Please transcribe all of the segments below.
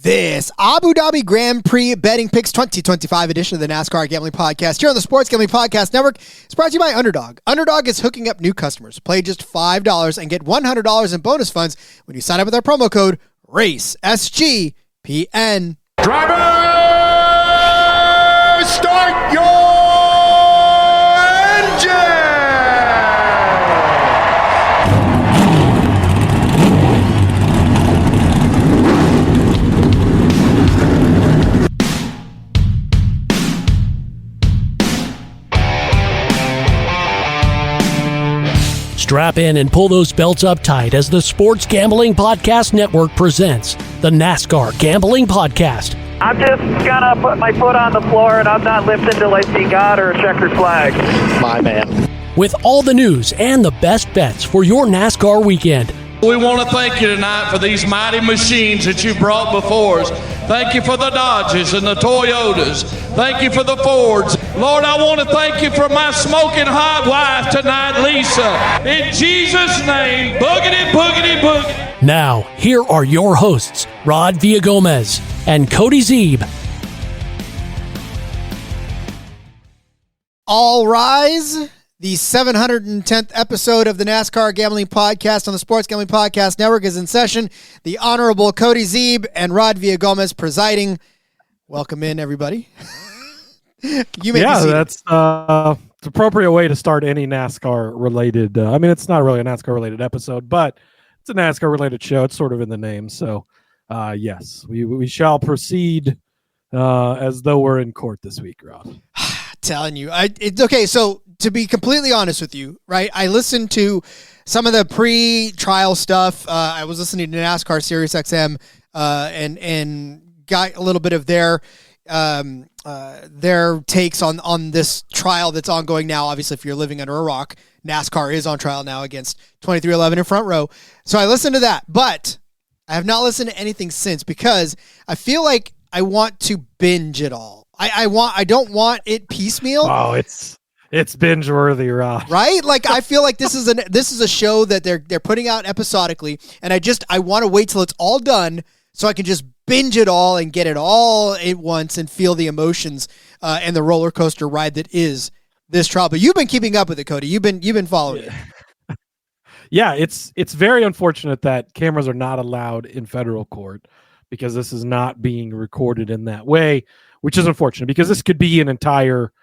This Abu Dhabi Grand Prix Betting Picks 2025 edition of the NASCAR Gambling Podcast here on the Sports Gambling Podcast Network is brought to you by Underdog. Underdog is hooking up new customers. Play just $5 and get $100 in bonus funds when you sign up with our promo code RACE, SGPN. Driver, start your engine! Strap in and pull those belts up tight as the Sports Gambling Podcast Network presents the NASCAR Gambling Podcast. I'm just gonna put my foot on the floor and I'm not lifting till I see God or a checkered flag. My man. With all the news and the best bets for your NASCAR weekend. We want to thank you tonight for these mighty machines that you brought before us. Thank you for the Dodges and the Toyotas. Thank you for the Fords. Lord, I want to thank you for my smoking hot wife tonight, Lisa. In Jesus' name, boogity, boogity, boogity. Now, here are your hosts, Rod Villagomez and Cody Zeeb. All rise. The 710th episode of the NASCAR Gambling Podcast on the Sports Gambling Podcast Network is in session. The Honorable Cody Zeeb and Rod Villagomez presiding. Welcome in, everybody. That's the appropriate way to start any NASCAR-related. It's not really a NASCAR-related episode, but it's a NASCAR-related show. It's sort of in the name. So, yes, we shall proceed as though we're in court this week, Rod. Telling you, it's okay. So to be completely honest with you, right? I listened to some of the pre-trial stuff. I was listening to NASCAR Sirius XM, and got a little bit of their takes on this trial that's ongoing now. Obviously, if you're living under a rock, NASCAR is on trial now against 2311 in Front Row. So I listened to that, but I have not listened to anything since because I feel like I want to binge it all. I don't want it piecemeal. Oh, it's binge worthy, Rob. Right? Like I feel like this is a show that they're putting out episodically, and I want to wait till it's all done so I can just binge it all and get it all at once and feel the emotions and the roller coaster ride that is this trial. But you've been keeping up with it, Cody. You've been following it. Yeah, it's very unfortunate that cameras are not allowed in federal court because this is not being recorded in that way. Which is unfortunate because this could be an entire,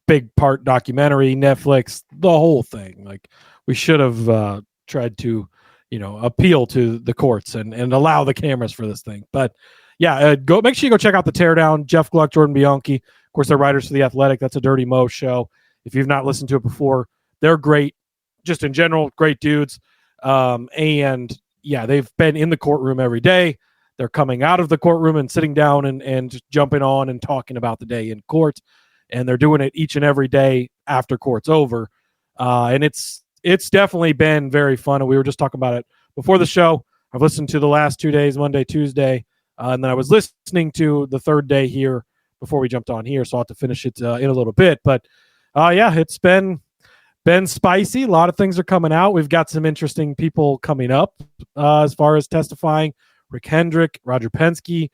big part documentary, Netflix, the whole thing. Like we should have tried to, appeal to the courts and allow the cameras for this thing. But yeah, make sure you go check out The Teardown. Jeff Gluck, Jordan Bianchi, of course, they're writers for The Athletic. That's a Dirty Mo show. If you've not listened to it before, they're great. Just in general, great dudes. And yeah, they've been in the courtroom every day. They're coming out of the courtroom and sitting down and just jumping on and talking about the day in court. And they're doing it each and every day after court's over. And it's definitely been very fun. And we were just talking about it before the show. I've listened to the last 2 days, Monday, Tuesday. And then I was listening to the third day here before we jumped on here. So I'll have to finish it in a little bit. But yeah, it's been spicy. A lot of things are coming out. We've got some interesting people coming up as far as testifying. Rick Hendrick, Roger Penske.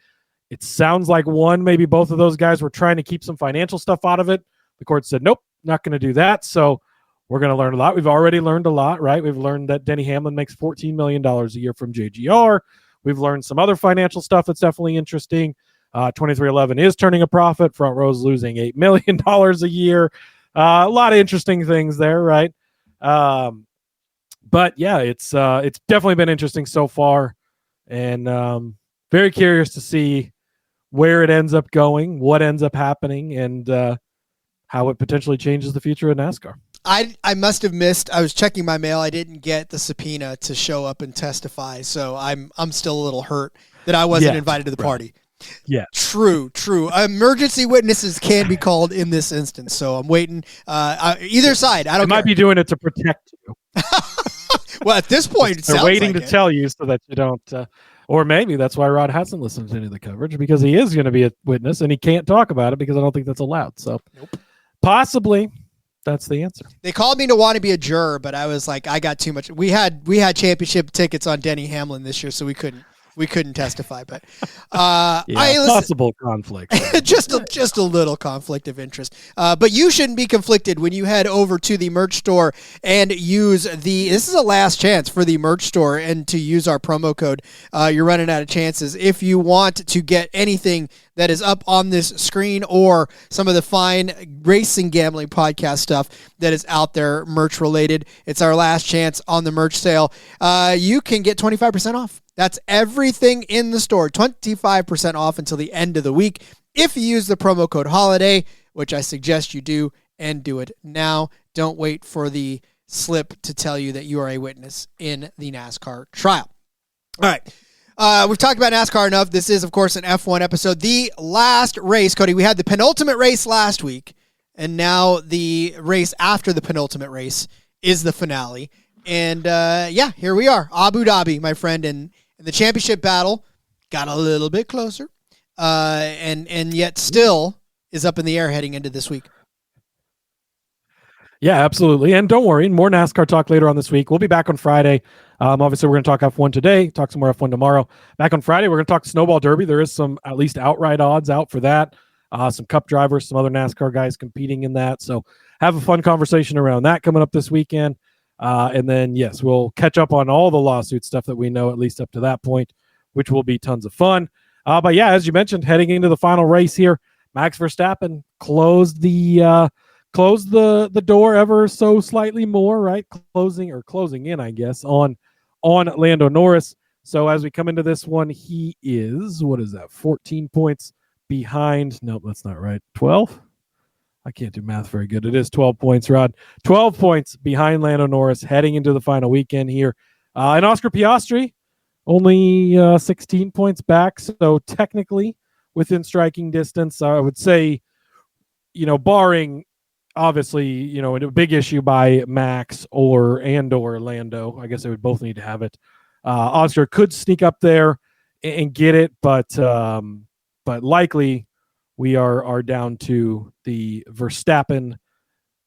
It sounds like maybe both of those guys were trying to keep some financial stuff out of it. The court said, nope, not going to do that. So we're going to learn a lot. We've already learned a lot, right? We've learned that Denny Hamlin makes $14 million a year from JGR. We've learned some other financial stuff that's definitely interesting. 2311 is turning a profit. Front Row's losing $8 million a year. A lot of interesting things there, right? But yeah, it's definitely been interesting so far. And very curious to see where it ends up going, what ends up happening, and how it potentially changes the future of NASCAR. I must have missed. I was checking my mail. I didn't get the subpoena to show up and testify, so I'm still a little hurt that I wasn't invited to the party. Yeah, true. Emergency witnesses can be called in this instance, so I'm waiting. Either side, I don't. Might be doing it to protect you. Well, at this point, they're waiting to tell you so that you don't. Or maybe that's why Rod hasn't listened to any of the coverage because he is going to be a witness and he can't talk about it because I don't think that's allowed. So possibly that's the answer. They called me to want to be a juror, but I was like, I got too much. We had championship tickets on Denny Hamlin this year, so we couldn't. we couldn't testify, but possible conflict. just a little conflict of interest. But you shouldn't be conflicted when you head over to the merch store and use this is a last chance for the merch store and to use our promo code. You're running out of chances. If you want to get anything that is up on this screen or some of the fine racing gambling podcast stuff that is out there merch related, it's our last chance on the merch sale. You can get 25% off. That's everything in the store, 25% off until the end of the week if you use the promo code HOLIDAY, which I suggest you do, and do it now. Don't wait for the slip to tell you that you are a witness in the NASCAR trial. All right. We've talked about NASCAR enough. This is, of course, an F1 episode. The last race, Cody, we had the penultimate race last week, and now the race after the penultimate race is the finale. And, here we are. Abu Dhabi, my friend, and the championship battle got a little bit closer, and yet still is up in the air heading into this week. Yeah, absolutely. And don't worry, more NASCAR talk later on this week. We'll be back on Friday. Obviously, we're going to talk F1 today, talk some more F1 tomorrow. Back on Friday, we're going to talk Snowball Derby. There is some at least outright odds out for that. Some Cup drivers, some other NASCAR guys competing in that. So have a fun conversation around that coming up this weekend. And then, yes, we'll catch up on all the lawsuit stuff that we know, at least up to that point, which will be tons of fun. But yeah, as you mentioned, heading into the final race here, Max Verstappen closed the door ever so slightly more, right? Closing in, I guess, on Lando Norris. So as we come into this one, he is, 14 points behind. Nope, that's not right. 12? I can't do math very good. It is 12 points, Rod. 12 points behind Lando Norris heading into the final weekend here. And Oscar Piastri, only 16 points back. So technically within striking distance, I would say, barring obviously, a big issue by Max or Lando. I guess they would both need to have it. Oscar could sneak up there and get it, but likely we are down to the Verstappen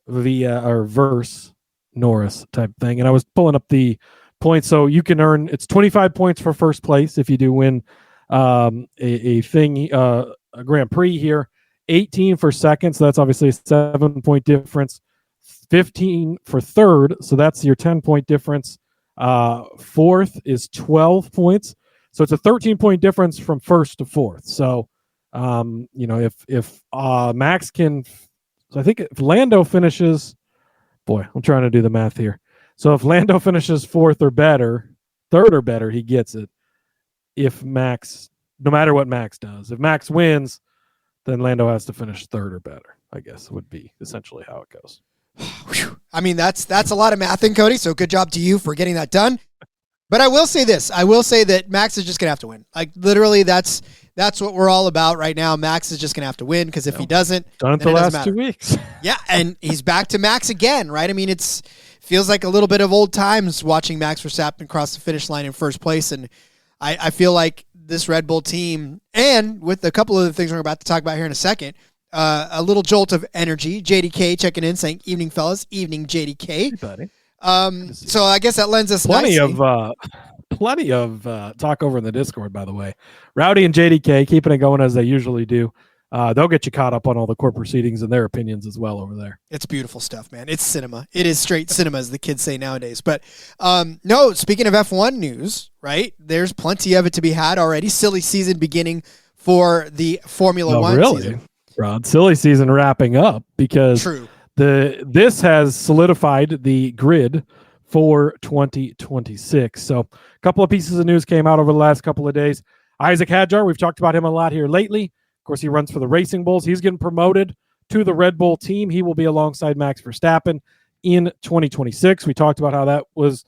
verse Norris type thing. And I was pulling up the points, so you can earn, it's 25 points for first place if you do win a Grand Prix here. 18 for second, so that's obviously a 7-point difference. 15 for third, so that's your 10-point difference. Fourth is 12 points, so it's a 13-point difference from first to fourth. So, if Max can, so I think if Lando finishes, I'm trying to do the math here. So if Lando finishes fourth or better, third or better, he gets it. If Max, no matter what Max does, if Max wins, then Lando has to finish third or better, I guess would be essentially how it goes. I mean, that's a lot of mathing, Cody, so good job to you for getting that done. But I will say this. I will say that Max is just going to have to win. Like, literally, that's what we're all about right now. Max is just going to have to win, because if he doesn't, done it the last 2 weeks. Yeah, and he's back to Max again, right? I mean, feels like a little bit of old times watching Max Verstappen cross the finish line in first place, and I feel like this Red Bull team, and with a couple of the things we're about to talk about here in a second, a little jolt of energy. JDK checking in, saying, "Evening, fellas. Evening, JDK." Hey, buddy. So I guess that lends us plenty nicely. of talk over in the Discord, by the way. Rowdy and JDK keeping it going as they usually do. They'll get you caught up on all the court proceedings and their opinions as well over there. It's beautiful stuff, man. It's cinema. It is straight cinema, as the kids say nowadays. But no, speaking of F1 news, right? There's plenty of it to be had already. Silly season beginning for the Formula One season. Rod, silly season wrapping up, because this has solidified the grid for 2026. So a couple of pieces of news came out over the last couple of days. Isack Hadjar, we've talked about him a lot here lately. Of course, he runs for the Racing Bulls. He's getting promoted to the Red Bull team. He will be alongside Max Verstappen in 2026. We talked about how that was,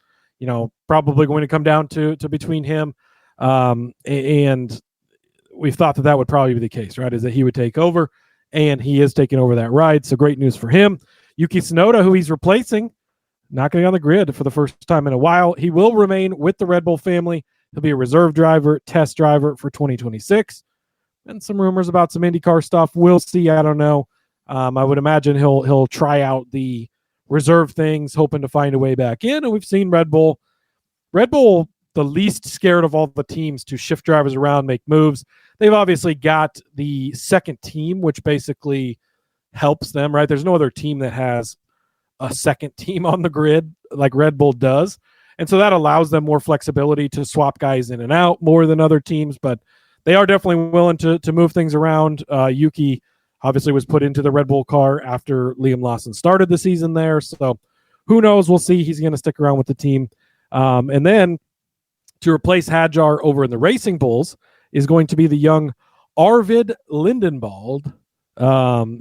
probably going to come down to between him. And we thought that would probably be the case, right? Is that he would take over, and he is taking over that ride. So great news for him. Yuki Tsunoda, who he's replacing, not going to be on the grid for the first time in a while. He will remain with the Red Bull family. He'll be a reserve driver, test driver for 2026. And some rumors about some IndyCar stuff. We'll see. I don't know. I would imagine he'll try out the reserve things, hoping to find a way back in. And we've seen Red Bull the least scared of all the teams to shift drivers around, make moves. They've obviously got the second team, which basically helps them, right? There's no other team that has a second team on the grid like Red Bull does. And so that allows them more flexibility to swap guys in and out more than other teams, but they are definitely willing to move things around. Yuki obviously was put into the Red Bull car after Liam Lawson started the season there. So who knows? We'll see. He's going to stick around with the team. And then to replace Hadjar over in the Racing Bulls is going to be the young Arvid Lindenwald.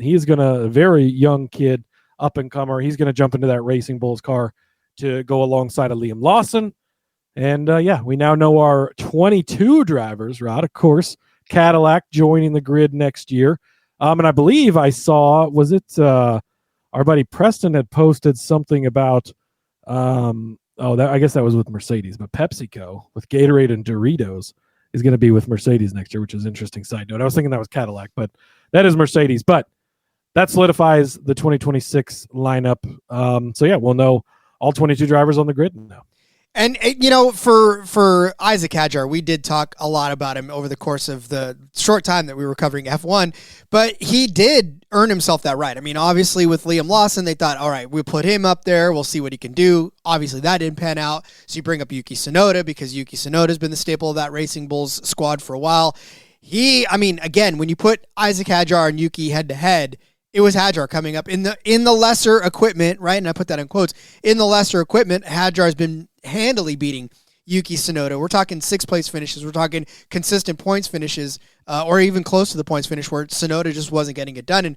He's going to, a very young kid, up and comer. He's going to jump into that Racing Bulls car to go alongside of Liam Lawson. And we now know our 22 drivers, Rod. Of course, Cadillac joining the grid next year. And I believe I saw, was it our buddy Preston had posted something about, I guess that was with Mercedes, but PepsiCo with Gatorade and Doritos is going to be with Mercedes next year, which is an interesting side note. I was thinking that was Cadillac, but that is Mercedes. But that solidifies the 2026 lineup. We'll know all 22 drivers on the grid now. And, for Isack Hadjar, we did talk a lot about him over the course of the short time that we were covering F1, but he did earn himself that right. I mean, obviously with Liam Lawson, they thought, all right, we'll put him up there. We'll see what he can do. Obviously that didn't pan out. So you bring up Yuki Tsunoda because Yuki Tsunoda has been the staple of that Racing Bulls squad for a while. Again, when you put Isack Hadjar and Yuki head to head, it was Hadjar coming up in the lesser equipment, right? And I put that in quotes. In the lesser equipment, Hadjar has been handily beating Yuki Tsunoda. We're talking 6th place finishes. We're talking consistent points finishes, or even close to the points finish where Tsunoda just wasn't getting it done. And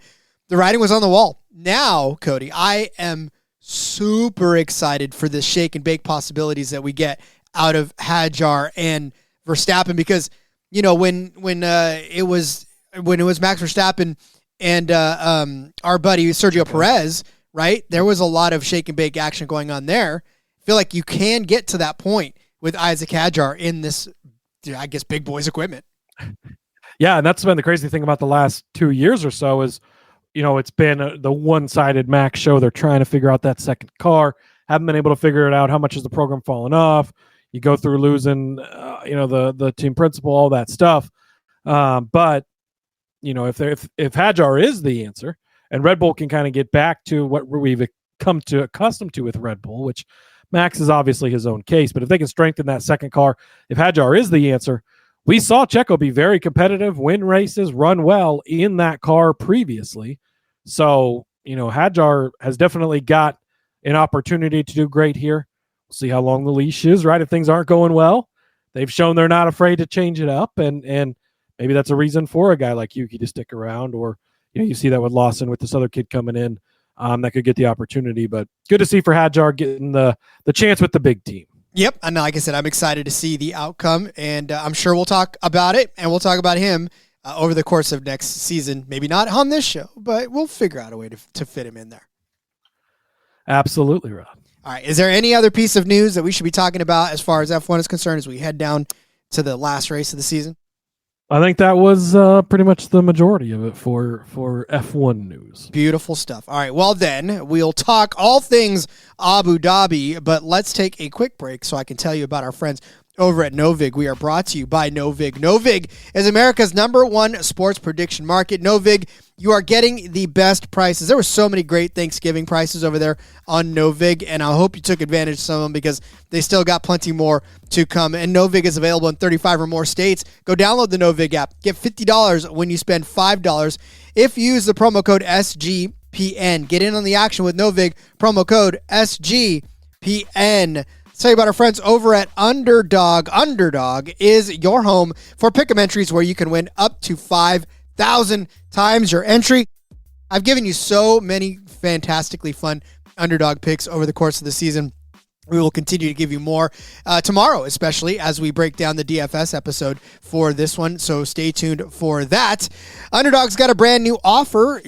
the writing was on the wall. Now, Cody, I am super excited for the shake and bake possibilities that we get out of Hadjar and Verstappen because, when it was Max Verstappen and our buddy Sergio Perez, right? There was a lot of shake and bake action going on there. I feel like you can get to that point with Isack Hadjar in this, I guess, big boys equipment. Yeah, and that's been the crazy thing about the last 2 years or so is, it's been the one-sided Max show. They're trying to figure out that second car. Haven't been able to figure it out. How much is the program falling off? You go through losing, the team principal, all that stuff. But if Hadjar is the answer, and Red Bull can kind of get back to what we've come to accustomed to with Red Bull, which Max is obviously his own case, but if they can strengthen that second car, if Hadjar is the answer, we saw Checo be very competitive, win races, run well in that car previously. So, Hadjar has definitely got an opportunity to do great here. We'll see how long the leash is, right? If things aren't going well, they've shown they're not afraid to change it up, and maybe that's a reason for a guy like Yuki to stick around, or you see that with Lawson with this other kid coming in that could get the opportunity. But good to see for Hadjar getting the chance with the big team. Yep, and like I said, I'm excited to see the outcome, and I'm sure we'll talk about it, and we'll talk about him over the course of next season. Maybe not on this show, but we'll figure out a way to fit him in there. Absolutely, Rob. All right, is there any other piece of news that we should be talking about as far as F1 is concerned as we head down to the last race of the season? I think that was pretty much the majority of it for F1 news. Beautiful stuff. All right, well then, we'll talk all things Abu Dhabi, but let's take a quick break so I can tell you about our friends over at Novig. We are brought to you by Novig. Novig is America's #1 sports prediction market. Novig, you are getting the best prices. There were so many great Thanksgiving prices over there on Novig, and I hope you took advantage of some of them because they still got plenty more to come. And Novig is available in 35 or more states. Go download the Novig app. Get $50 when you spend $5 if you use the promo code SGPN. Get in on the action with Novig, promo code SGPN. Let's tell you about our friends over at Underdog. Underdog is your home for pick'em entries where you can win up to 5,000 times your entry. I've given you so many fantastically fun Underdog picks over the course of the season. We will continue to give you more tomorrow, especially as we break down the DFS episode for this one. So stay tuned for that. Underdog's got a brand new offer.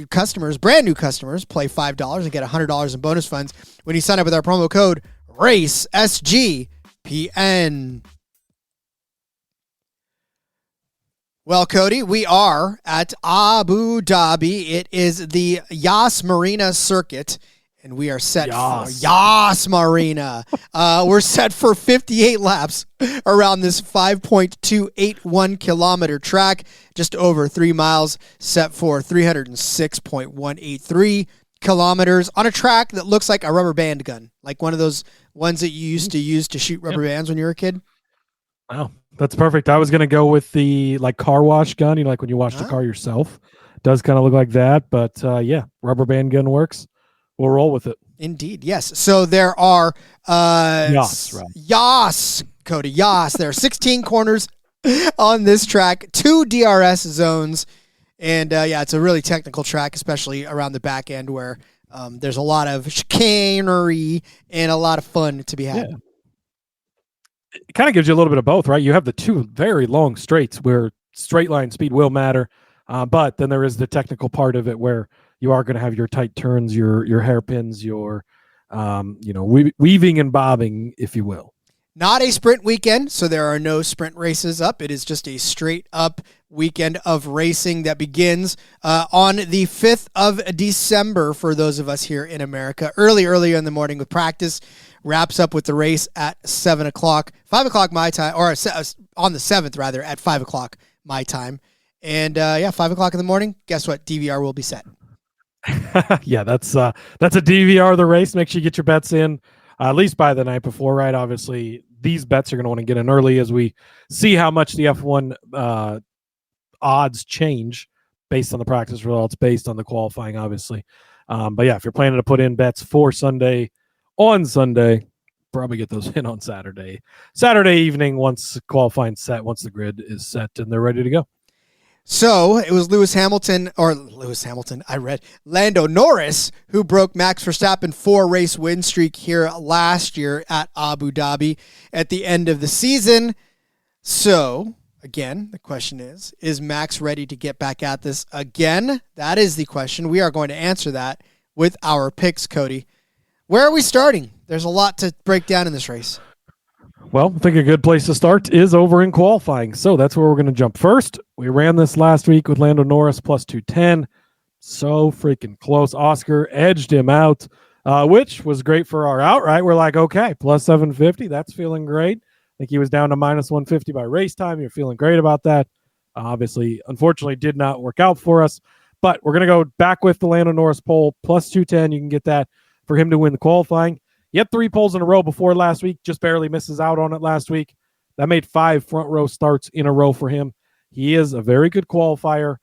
Brand new customers, play $5 and get $100 in bonus funds when you sign up with our promo code RACE SGPN. Well, Cody, we are at Abu Dhabi. It is the Yas Marina Circuit. and we are set for Yas. Yas Marina. We're set for 58 laps around this 5.281 kilometer track, just over 3 miles, set for 306.183 kilometers on a track that looks like a rubber band gun, like one of those ones that you used to use to shoot rubber bands when you were a kid. Wow, that's perfect. I was going to go with the car wash gun, like when you wash the car yourself. Does kind of look like that, but rubber band gun works. We'll roll with it. Indeed, yes. So there are Yas, right? Yas, Cody, Yas. There are 16 corners on this track, 2 DRS zones, and it's a really technical track, especially around the back end where there's a lot of chicanery and a lot of fun to be had. Yeah. It kind of gives you a little bit of both, right? You have the 2 very long straights where straight line speed will matter, but then there is the technical part of it where you are going to have your tight turns, your hairpins, your weaving and bobbing, if you will. Not a sprint weekend, so there are no sprint races up. It is just a straight up weekend of racing that begins on the 5th of December for those of us here in America. Early in the morning with practice, wraps up with the race at 7 o'clock, 5 o'clock my time, or on the 7th rather, at 5 o'clock my time. And 5 o'clock in the morning, guess what? DVR will be set. Yeah, that's a DVR of the race. Make sure you get your bets in at least by the night before, right? Obviously, these bets are going to want to get in early as we see how much the F1 odds change based on the practice results, based on the qualifying, obviously. If you're planning to put in bets for Sunday, probably get those in on Saturday evening once qualifying set, once the grid is set and they're ready to go. So it was Lando Norris who broke Max Verstappen 4-race win streak here last year at Abu Dhabi at the end of the season. So again, the question is Max ready to get back at this again? That is the question. We are going to answer that with our picks, Cody. Where are we starting? There's a lot to break down in this race. Well, I think a good place to start is over in qualifying. So that's where we're going to jump first. We ran this last week with Lando Norris plus 210. So freaking close. Oscar edged him out, which was great for our outright. We're like, okay, plus 750. That's feeling great. I think he was down to minus 150 by race time. You're feeling great about that. Obviously, unfortunately, did not work out for us. But we're going to go back with the Lando Norris pole, plus 210. You can get that for him to win the qualifying. He had 3 poles in a row before last week, just barely misses out on it last week. That made 5 front row starts in a row for him. He is a very good qualifier.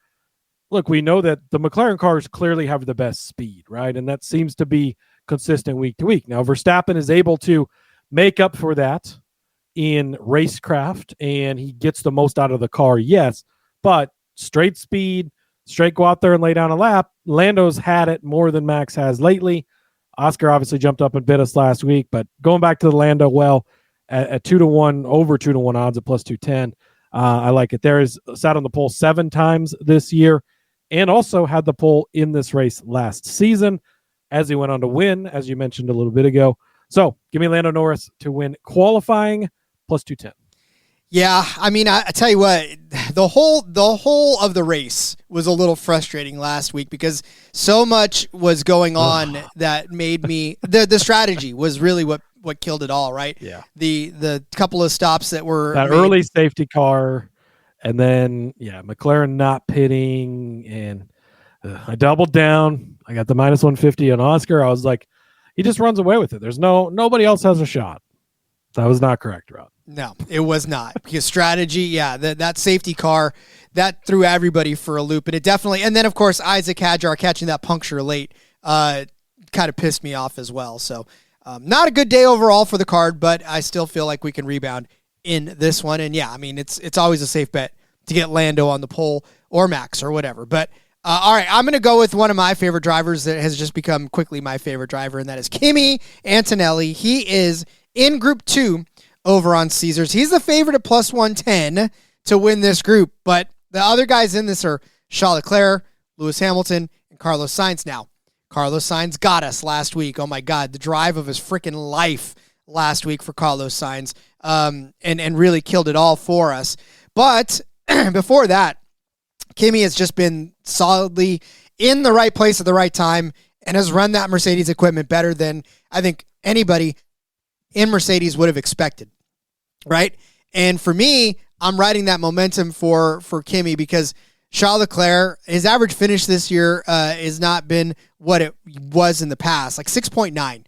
Look, we know that the McLaren cars clearly have the best speed, right? And that seems to be consistent week to week. Now, Verstappen is able to make up for that in racecraft, and he gets the most out of the car, yes. But straight speed, straight go out there and lay down a lap, Lando's had it more than Max has lately. Oscar obviously jumped up and bit us last week, but going back to the Lando, at 2-1, over 2-1 odds at plus 210, I like it. There is sat on the pole 7 times this year and also had the pole in this race last season as he went on to win, as you mentioned a little bit ago. So give me Lando Norris to win qualifying plus 210. Yeah, I mean, I tell you what, the whole of the race was a little frustrating last week because so much was going on that made me the strategy was really what killed it all, right? Yeah. The couple of stops that were that made. Early safety car, and then McLaren not pitting, and I doubled down. I got the minus 150 on Oscar. I was like, he just runs away with it. There's nobody else has a shot. That was not correct, Rod. No, it was not. Because strategy, that safety car, that threw everybody for a loop. And it definitely, and then, of course, Isack Hadjar catching that puncture late kind of pissed me off as well. So not a good day overall for the card, but I still feel like we can rebound in this one. And, I mean, it's always a safe bet to get Lando on the pole or Max or whatever. But, all right, I'm going to go with one of my favorite drivers that has just become quickly my favorite driver, and that is Kimi Antonelli. He is in Group 2 over on Caesars. He's the favorite at plus 110 to win this group, but the other guys in this are Charles Leclerc, Lewis Hamilton, and Carlos Sainz. Now, Carlos Sainz got us last week. Oh my God, the drive of his freaking life last week for Carlos Sainz, and really killed it all for us. But before that, Kimi has just been solidly in the right place at the right time and has run that Mercedes equipment better than I think anybody in Mercedes would have expected, right? And for me, I'm riding that momentum for Kimi because Charles Leclerc, his average finish this year has not been what it was in the past, like 6.9.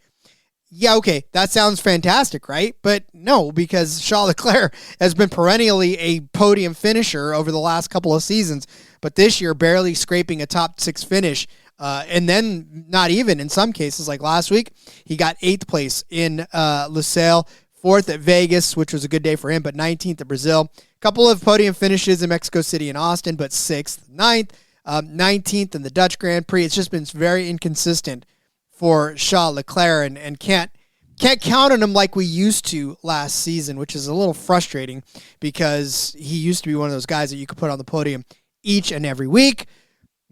Yeah, okay, that sounds fantastic, right? But no, because Charles Leclerc has been perennially a podium finisher over the last couple of seasons, but this year barely scraping a top 6 finish, and then not even in some cases, like last week, he got 8th place in Lusail, 4th at Vegas, which was a good day for him, but 19th at Brazil. A couple of podium finishes in Mexico City and Austin, but 6th, 9th, 19th in the Dutch Grand Prix. It's just been very inconsistent for Charles Leclerc, and can't count on him like we used to last season, which is a little frustrating because he used to be one of those guys that you could put on the podium each and every week.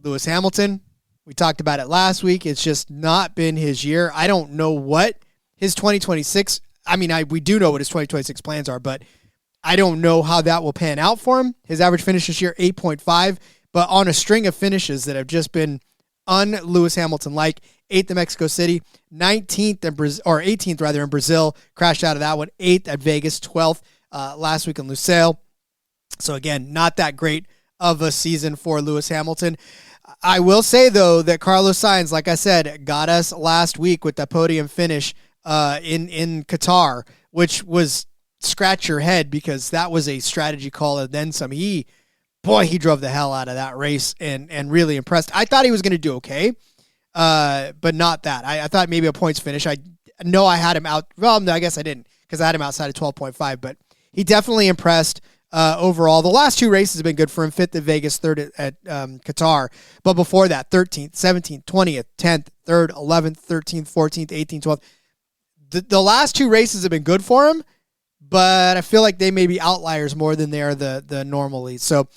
Lewis Hamilton, we talked about it last week. It's just not been his year. I don't know what his 2026, we do know what his 2026 plans are, but I don't know how that will pan out for him. His average finish this year, 8.5, but on a string of finishes that have just been un-Lewis Hamilton-like. 8th in Mexico City, 19th in Brazil, or 18th rather in Brazil, crashed out of that one. 8th at Vegas, 12th last week in Lusail. So again, not that great of a season for Lewis Hamilton. I will say though that Carlos Sainz, like I said, got us last week with the podium finish in Qatar, which was scratch your head because that was a strategy call and then some. He drove the hell out of that race and really impressed. I thought he was going to do okay. But not that. I thought maybe a points finish. I know I had him out. Well, no, I guess I didn't because I had him outside of 12.5, but he definitely impressed overall. The last 2 races have been good for him. 5th at Vegas, 3rd at Qatar. But before that, 13th, 17th, 20th, 10th, 3rd, 11th, 13th, 14th, 18th, 12th. The last 2 races have been good for him, but I feel like they may be outliers more than they are the normal leads. So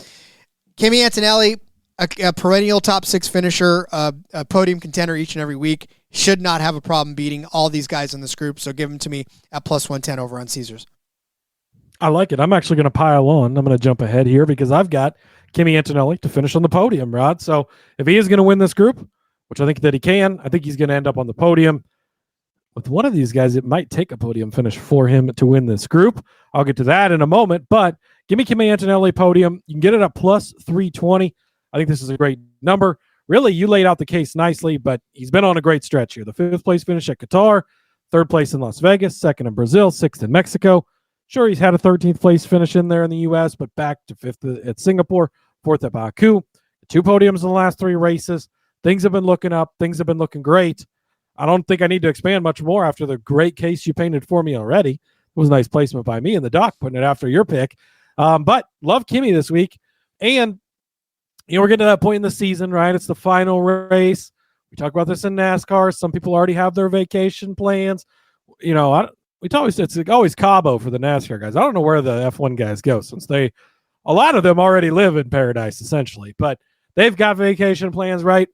Kimi Antonelli, a perennial top 6 finisher, a podium contender each and every week, should not have a problem beating all these guys in this group. So give him to me at plus 110 over on Caesars. I like it. I'm actually going to pile on. I'm going to jump ahead here because I've got Kimi Antonelli to finish on the podium, Rod. So if he is going to win this group, which I think that he can, I think he's going to end up on the podium. With one of these guys, it might take a podium finish for him to win this group. I'll get to that in a moment, but give me Kimi Antonelli podium. You can get it at plus 320. I think this is a great number. Really, you laid out the case nicely, but he's been on a great stretch here. The 5th place finish at Qatar, 3rd place in Las Vegas, 2nd in Brazil, 6th in Mexico. Sure, he's had a 13th place finish in there in the U.S., but back to 5th at Singapore, 4th at Baku. 2 podiums in the last 3 races. Things have been looking up. Things have been looking great. I don't think I need to expand much more after the great case you painted for me already. It was a nice placement by me in the doc, putting it after your pick. But love Kimi this week. And we're getting to that point in the season, right? It's the final race. We talk about this in NASCAR. Some people already have their vacation plans. It's always Cabo for the NASCAR guys. I don't know where the F1 guys go since a lot of them already live in paradise essentially, but they've got vacation plans, right?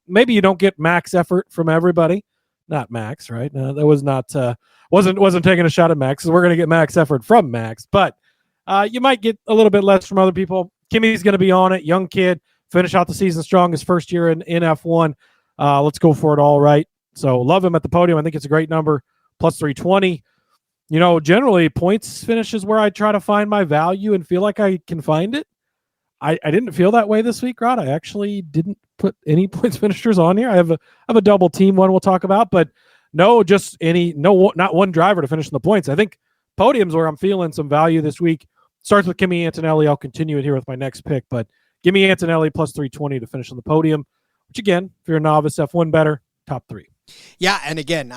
Maybe you don't get max effort from everybody. Not Max, right? No, that was not wasn't taking a shot at Max. So we're going to get max effort from Max, but you might get a little bit less from other people. Kimi's going to be on it. Young kid, finish out the season strong. His first year in F1. Let's go for it all, right? So love him at the podium. I think it's a great number. Plus 320. Generally points finish is where I try to find my value and feel like I can find it. I didn't feel that way this week, Rod. I actually didn't put any points finishers on here. I have a double team one we'll talk about, but not one driver to finish in the points. I think podiums where I'm feeling some value this week. Starts with Kimi Antonelli. I'll continue it here with my next pick, but give me Antonelli plus 320 to finish on the podium, which again, if you're a novice F1 better, top 3. Yeah, and again,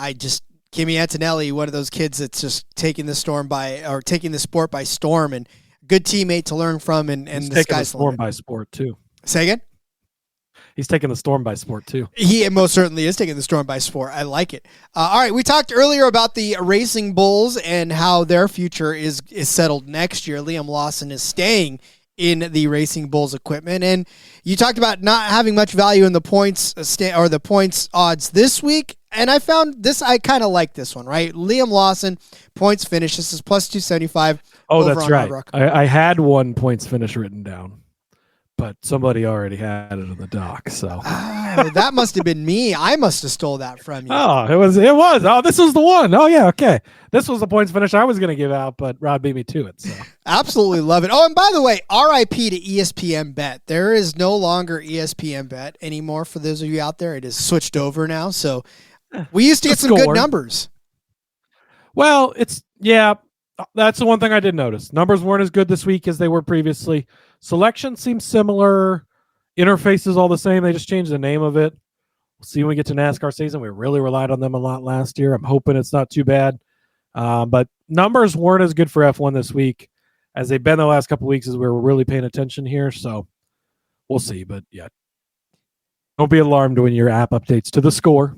Kimi Antonelli, one of those kids that's just taking the sport by storm, and good teammate to learn from, and he's this taking guy's the storm by sport too. Say again? He's taking the storm by sport too. He most certainly is taking the storm by sport. I like it. All right, we talked earlier about the Racing Bulls and how their future is settled next year. Liam Lawson is staying in the Racing Bulls equipment, and you talked about not having much value in the points or the points odds this week. And I found this, I kind of like this one, right? Liam Lawson, points finish. This is plus 275. Oh, that's right. I had one points finish written down, but somebody already had it in the dock. So that must have been me. I must have stole that from you. it was. Oh, this was the one. Oh yeah, okay. This was the points finish I was going to give out, but Rod beat me to it. So absolutely love it. Oh, and by the way, RIP to ESPN Bet. There is no longer ESPN Bet anymore for those of you out there. It is switched over now. So we used to get some good numbers. Well, that's the one thing I did notice. Numbers weren't as good this week as they were previously. Selection seems similar. Interface is all the same. They just changed the name of it. We'll see when we get to NASCAR season. We really relied on them a lot last year. I'm hoping it's not too bad. But numbers weren't as good for F1 this week as they've been the last couple of weeks as we were really paying attention here. So we'll see. But yeah, don't be alarmed when your app updates to the score.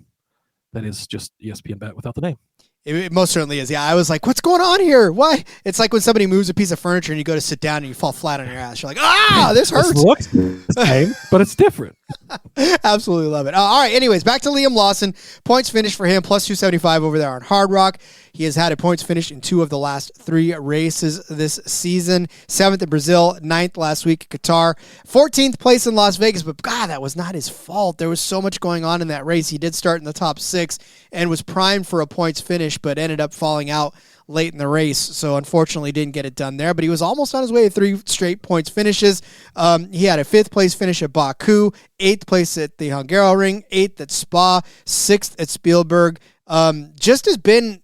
That is just ESPN Bet without the name. It most certainly is. Yeah, I was like, what's going on here? Why? It's like when somebody moves a piece of furniture and you go to sit down and you fall flat on your ass. You're like, this hurts. This looks the same, but it's different. Absolutely love it. All right, anyways, back to Liam Lawson. Points finish for him, plus 275 over there on Hard Rock. He has had a points finish in 2 of the last 3 races this season. 7th at Brazil, 9th last week at Qatar, 14th place in Las Vegas, but God, that was not his fault. There was so much going on in that race. He did start in the top 6 and was primed for a points finish, but ended up falling out late in the race, so unfortunately didn't get it done there, but he was almost on his way to 3 straight points finishes. He had a 5th place finish at Baku, 8th place at the Hungaroring, 8th at Spa, 6th at Spielberg. Just has been,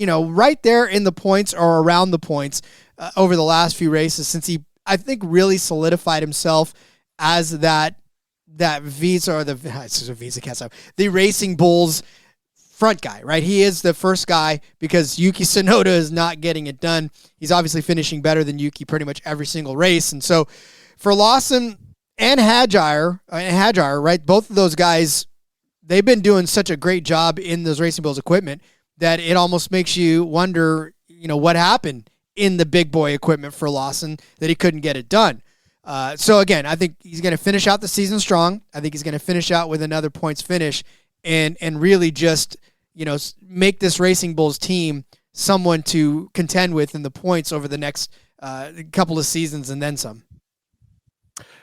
right there in the points or around the points over the last few races since he, I think, really solidified himself as that Visa or the Racing Bulls front guy, right? He is the first guy because Yuki Tsunoda is not getting it done. He's obviously finishing better than Yuki pretty much every single race. And so for Lawson and Hadjar, right, both of those guys, they've been doing such a great job in those Racing Bulls equipment that it almost makes you wonder, what happened in the big boy equipment for Lawson that he couldn't get it done. So again, I think he's going to finish out the season strong. I think he's going to finish out with another points finish and really just, make this Racing Bulls team someone to contend with in the points over the next couple of seasons and then some.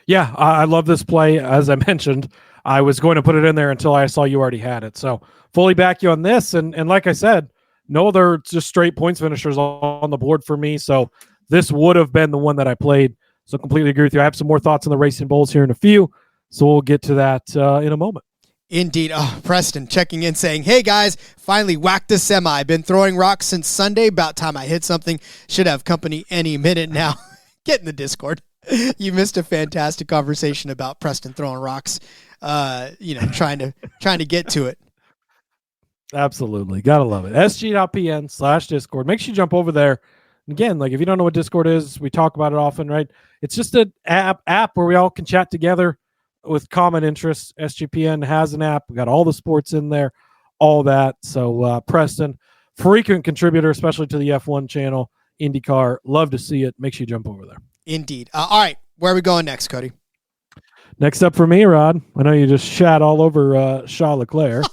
Yeah, I love this play. As I mentioned, I was going to put it in there until I saw you already had it. So fully back you on this. And like I said, no other just straight points finishers on the board for me. So this would have been the one that I played. So completely agree with you. I have some more thoughts on the Racing Bulls here in a few. So we'll get to that in a moment. Indeed. Oh, Preston checking in saying, hey guys, finally whacked a semi. Been throwing rocks since Sunday. About time I hit something. Should have company any minute now. Get in the Discord. You missed a fantastic conversation about Preston throwing rocks, trying to get to it. Absolutely. Gotta love it. sg.pn/Discord. Make sure you jump over there. Again, like if you don't know what Discord is, we talk about it often, right? It's just an app where we all can chat together with common interests. SGPN has an app. We got all the sports in there, all that. So Preston, frequent contributor, especially to the F1 channel, IndyCar. Love to see it. Make sure you jump over there. Indeed. All right. Where are we going next, Cody? Next up for me, Rod. I know you just shat all over Charles Leclerc,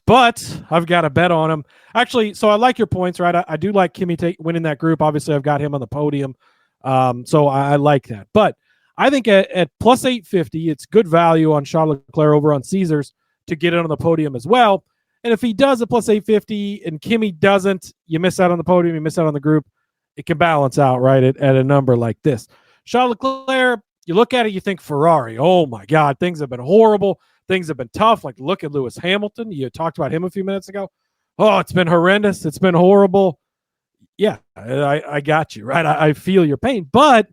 but I've got a bet on him. Actually, so I like your points, right? I do like Kimi winning that group. Obviously, I've got him on the podium. So I like that. But I think at plus 850, it's good value on Charles Leclerc over on Caesars to get it on the podium as well. And if he does a plus 850 and Kimi doesn't, you miss out on the podium, you miss out on the group. It can balance out, right, at a number like this. Charles Leclerc, you look at it, you think Ferrari. Oh, my God, things have been horrible. Things have been tough. Like, look at Lewis Hamilton. You talked about him a few minutes ago. Oh, it's been horrendous. It's been horrible. Yeah, I got you, right? I feel your pain. But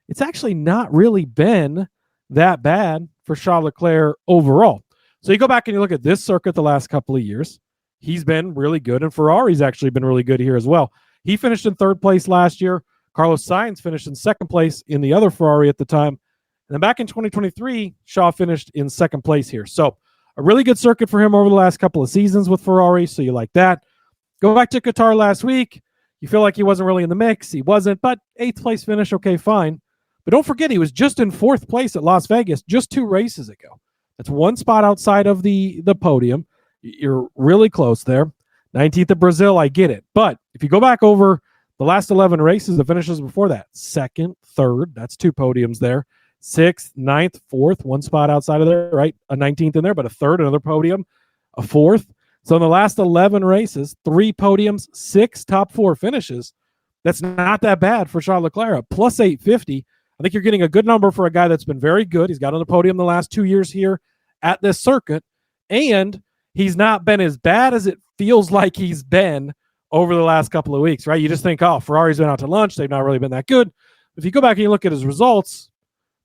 it's actually not really been that bad for Charles Leclerc overall. So you go back and you look at this circuit the last couple of years. He's been really good, and Ferrari's actually been really good here as well. He finished in 3rd place last year. Carlos Sainz finished in 2nd place in the other Ferrari at the time. And then back in 2023, Shaw finished in 2nd place here. So a really good circuit for him over the last couple of seasons with Ferrari, so you like that. Go back to Qatar last week. You feel like he wasn't really in the mix. He wasn't, but 8th place finish, okay, fine. But don't forget, he was just in 4th place at Las Vegas just 2 races ago. That's 1 spot outside of the podium. You're really close there. 19th at Brazil, I get it. But if you go back over the last 11 races, the finishes before that, 2nd, 3rd, that's 2 podiums there. 6th, 9th, 4th, one spot outside of there, right? A 19th in there, but a 3rd, another podium, a 4th. So in the last 11 races, 3 podiums, 6 top 4 finishes. That's not that bad for Charles Leclerc. Plus 850. I think you're getting a good number for a guy that's been very good. He's got on the podium the last 2 years here at this circuit, and he's not been as bad as it feels like he's been over the last couple of weeks, right? You just think, oh, Ferrari's been out to lunch. They've not really been that good. If you go back and you look at his results,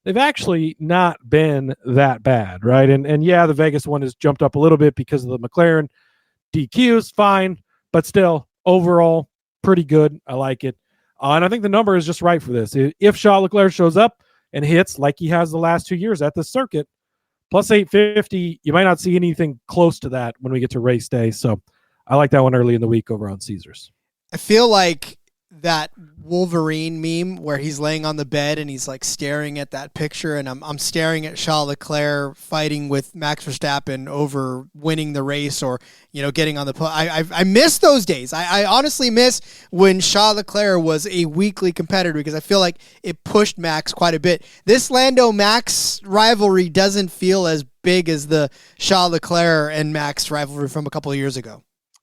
they've actually not been that bad, right? And yeah, the Vegas one has jumped up a little bit because of the McLaren DQs, fine, but still, overall, pretty good. I like it. And I think the number is just right for this. If Charles Leclerc shows up and hits like he has the last 2 years at the circuit, plus 850, you might not see anything close to that when we get to race day. So I like that one early in the week over on Caesars. I feel like that Wolverine meme where he's laying on the bed and he's like staring at that picture, and I'm staring at Charles Leclerc fighting with Max Verstappen over winning the race, or getting on the I miss those days. I honestly miss when Charles Leclerc was a weekly competitor, because I feel like it pushed Max quite a bit. This Lando Max rivalry doesn't feel as big as the Charles Leclerc and Max rivalry from a couple of years ago.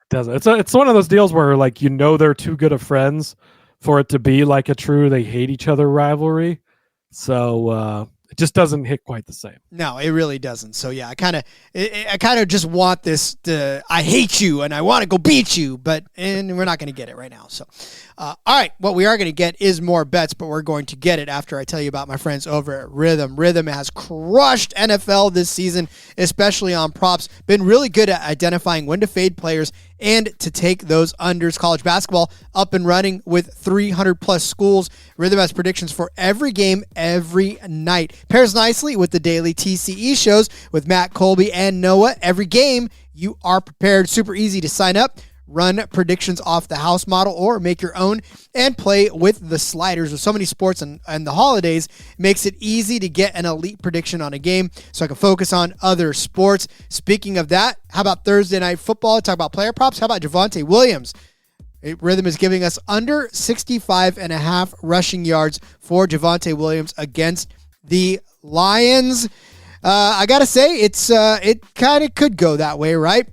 Doesn't. It's one of those deals where they're too good of friends for it to be like a true they hate each other rivalry. So it just doesn't hit quite the same. No, it really doesn't. So yeah, I kind of just want this to, I hate you and I want to go beat you, and we're not going to get it right now. So all right, what we are going to get is more bets, but we're going to get it after I tell you about my friends over at Rhythm. Rhythm has crushed NFL this season, especially on props. Been really good at identifying when to fade players and to take those unders. College basketball up and running with 300 plus schools. Rhythm has predictions for every game, every night. Pairs nicely with the daily TCE shows with Matt, Colby, and Noah. Every game, you are prepared. Super easy to sign up. Run predictions off the house model or make your own and play with the sliders. With so many sports and the holidays, it makes it easy to get an elite prediction on a game so I can focus on other sports. Speaking of that, how about Thursday Night Football? Talk about player props. How about Javonte Williams? Rhythm is giving us under 65.5 rushing yards for Javonte Williams against the Lions. I got to say, it kind of could go that way, right?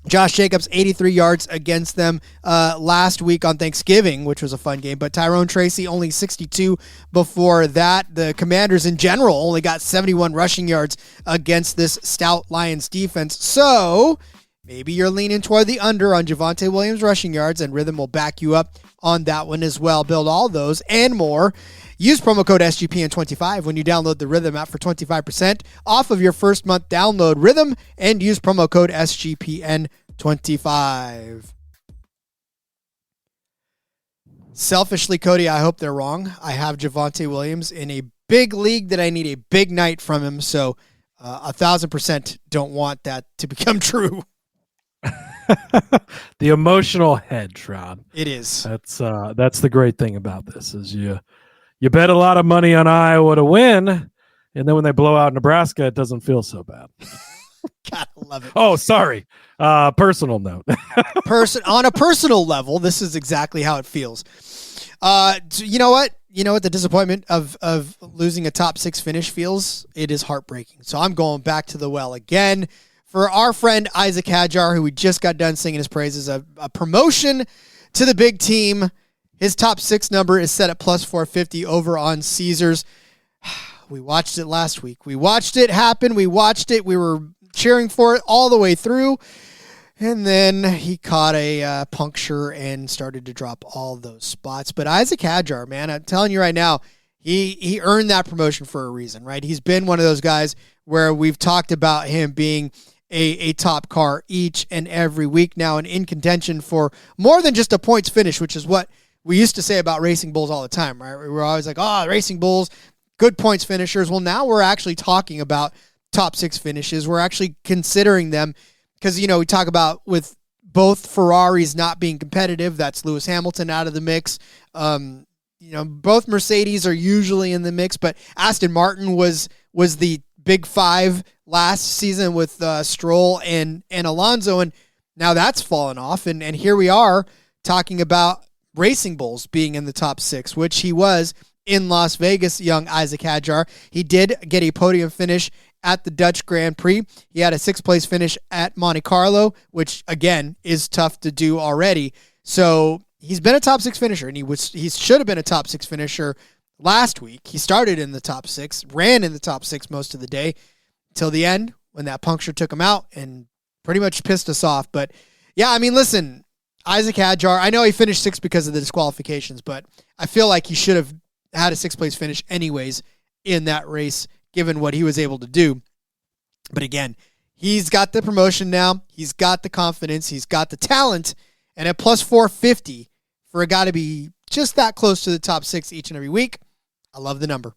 Josh Jacobs, 83 yards against them last week on Thanksgiving, which was a fun game. But Tyrone Tracy, only 62 before that. The Commanders in general only got 71 rushing yards against this stout Lions defense. So maybe you're leaning toward the under on Javonte Williams rushing yards, and Rhythm will back you up on that one as well. Build all those and more. Use promo code SGPN25 when you download the Rhythm app for 25% off of your first month. Download Rhythm and use promo code SGPN25. Selfishly, Cody, I hope they're wrong. I have Javonte Williams in a big league that I need a big night from him, so 1,000% don't want that to become true. The emotional hedge, Rod. It is. That's the great thing about this is you bet a lot of money on Iowa to win, and then when they blow out Nebraska, it doesn't feel so bad. God, I love it. Oh, sorry. Personal note. On a personal level, this is exactly how it feels. You know what? The disappointment of losing a top 6 finish feels? It is heartbreaking. So I'm going back to the well again. For our friend Isack Hadjar, who we just got done singing his praises, a promotion to the big team. His top 6 number is set at plus 450 over on Caesars. We watched it last week. We watched it happen. We watched it. We were cheering for it all the way through. And then he caught a puncture and started to drop all those spots. But Isack Hadjar, man, I'm telling you right now, he earned that promotion for a reason, right? He's been one of those guys where we've talked about him being a top car each and every week now and in contention for more than just a points finish, which is what we used to say about Racing Bulls all the time, right? We were always like, Racing Bulls, good points finishers. Well, now we're actually talking about top 6 finishes. We're actually considering them because, we talk about with both Ferraris not being competitive. That's Lewis Hamilton out of the mix. Both Mercedes are usually in the mix, but Aston Martin was the big 5 last season with Stroll and Alonso, and now that's fallen off. And here we are talking about Racing Bulls being in the top 6, which he was in Las Vegas, young Isack Hadjar. He did get a podium finish at the Dutch Grand Prix. He had a 6th place finish at Monte Carlo, which again is tough to do already. So he's been a top 6 finisher, and he should have been a top 6 finisher last week. He started in the top 6, ran in the top 6 most of the day till the end when that puncture took him out and pretty much pissed us off. But yeah, I mean, listen, Isack Hadjar, I know he finished 6th because of the disqualifications, but I feel like he should have had a 6th place finish anyways in that race, given what he was able to do. But again, he's got the promotion now. He's got the confidence. He's got the talent. And at plus 450 for a guy to be just that close to the top 6 each and every week, I love the number.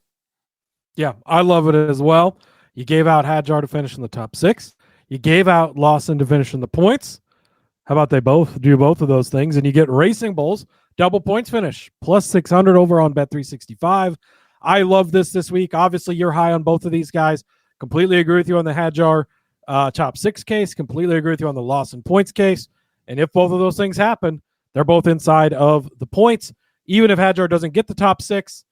Yeah, I love it as well. You gave out Hadjar to finish in the top 6. You gave out Lawson to finish in the points. How about they both do both of those things? And you get Racing Bulls, double points finish, plus 600 over on Bet365. I love this week. Obviously, you're high on both of these guys. Completely agree with you on the Hadjar top 6 case. Completely agree with you on the Lawson points case. And if both of those things happen, they're both inside of the points. Even if Hadjar doesn't get the top 6,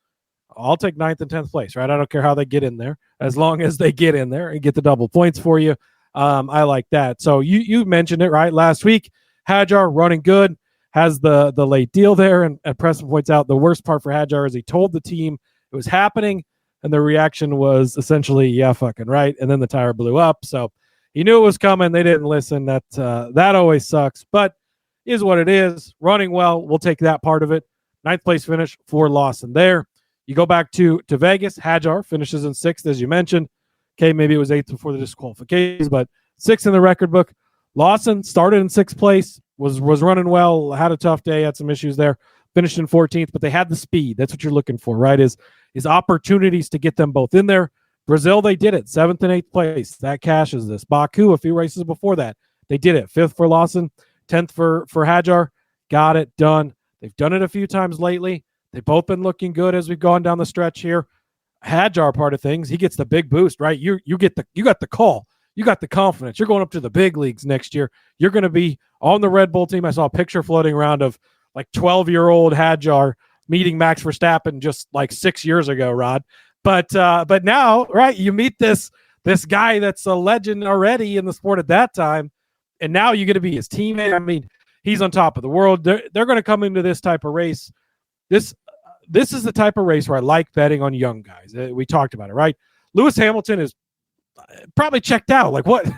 I'll take 9th and 10th place, right? I don't care how they get in there, as long as they get in there and get the double points for you. I like that. So you mentioned it, right? Last week, Hadjar running good, has the late deal there. And Preston points out the worst part for Hadjar is he told the team it was happening, and the reaction was essentially, yeah, fucking right. And then the tire blew up. So he knew it was coming. They didn't listen. That always sucks, but is what it is. Running well, we'll take that part of it. 9th place finish for Lawson there. You go back to Vegas. Hadjar finishes in 6th, as you mentioned. Okay, maybe it was 8th before the disqualifications, but 6th in the record book. Lawson started in 6th place, was running well, had a tough day, had some issues there, finished in 14th, but they had the speed. That's what you're looking for, right? Is opportunities to get them both in there. Brazil, they did it, 7th and 8th place. That cashes this. Baku, a few races before that, they did it. 5th for Lawson, 10th for Hadjar. Got it done. They've done it a few times lately. They've both been looking good as we've gone down the stretch here. Hadjar part of things, he gets the big boost, right? You got the call. You got the confidence. You're going up to the big leagues next year. You're going to be on the Red Bull team. I saw a picture floating around of like 12-year-old Hadjar meeting Max Verstappen just like 6 years ago, Rod. But now, right, you meet this guy that's a legend already in the sport at that time, and now you get to be his teammate. I mean, he's on top of the world. They're going to come into this type of race. This is the type of race where I like betting on young guys. We talked about it, right? Lewis Hamilton is probably checked out. Like, what?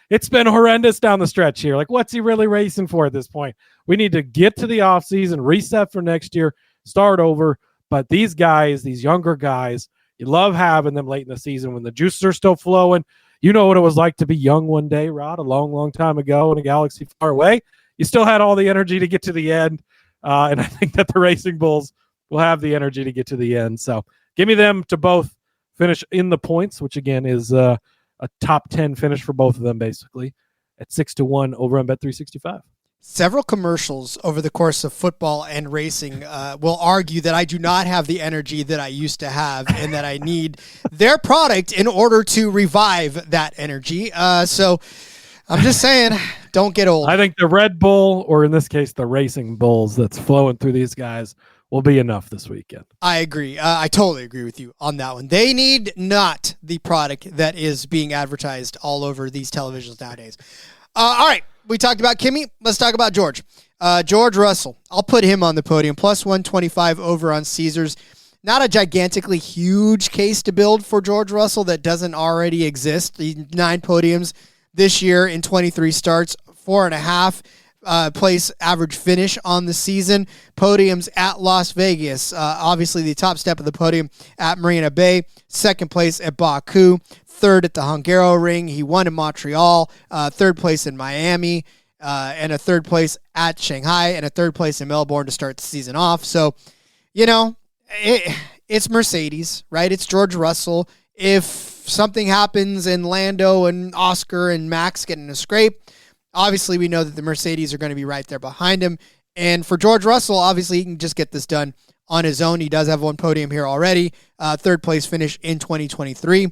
It's been horrendous down the stretch here. Like, what's he really racing for at this point? We need to get to the offseason, reset for next year, start over. But these guys, these younger guys, you love having them late in the season when the juices are still flowing. You know what it was like to be young one day, Rod, a long, long time ago in a galaxy far away. You still had all the energy to get to the end. And I think that the Racing Bulls will have the energy to get to the end. So give me them to both finish in the points, which again is a top 10 finish for both of them, basically at 6-1 over on Bet365. Several commercials over the course of football and racing will argue that I do not have the energy that I used to have and that I need their product in order to revive that energy. So I'm just saying, don't get old. I think the Red Bull, or in this case, the Racing Bulls that's flowing through these guys will be enough this weekend. I agree. I totally agree with you on that one. They need not the product that is being advertised all over these televisions nowadays. All right. We talked about Kimi. Let's talk about George. George Russell. I'll put him on the podium. Plus 125 over on Caesars. Not a gigantically huge case to build for George Russell that doesn't already exist. 9 podiums this year in 23 starts. 4.5 place average finish on the season. Podiums at Las Vegas. Obviously the top step of the podium at Marina Bay. 2nd place at Baku. 3rd at the Hungaroring. He won in Montreal. 3rd place in Miami. And a 3rd place at Shanghai. And a 3rd place in Melbourne to start the season off. So, you know, it's Mercedes, right? It's George Russell. If something happens and Lando and Oscar and Max get in a scrape, obviously we know that the Mercedes are going to be right there behind him. And for George Russell, obviously he can just get this done on his own. He does have one podium here already. 3rd place finish in 2023.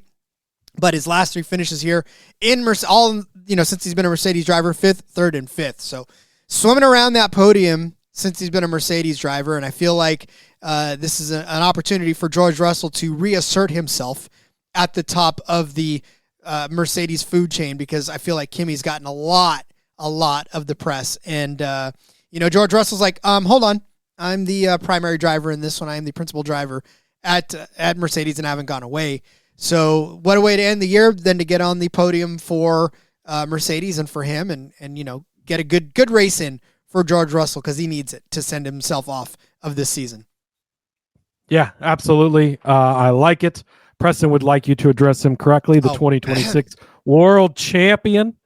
But his last 3 finishes here in since he's been a Mercedes driver, 5th, 3rd, and 5th. So swimming around that podium since he's been a Mercedes driver, and I feel like this is an opportunity for George Russell to reassert himself at the top of the Mercedes food chain, because I feel like Kimi's gotten a lot of the press. And, George Russell's like, hold on. I'm the primary driver in this one. I am the principal driver at Mercedes and haven't gone away. So what a way to end the year than to get on the podium for Mercedes and for him and get a good race in for George Russell, because he needs it to send himself off of this season. Yeah, absolutely. I like it. Preston would like you to address him correctly. The 2026 world champion,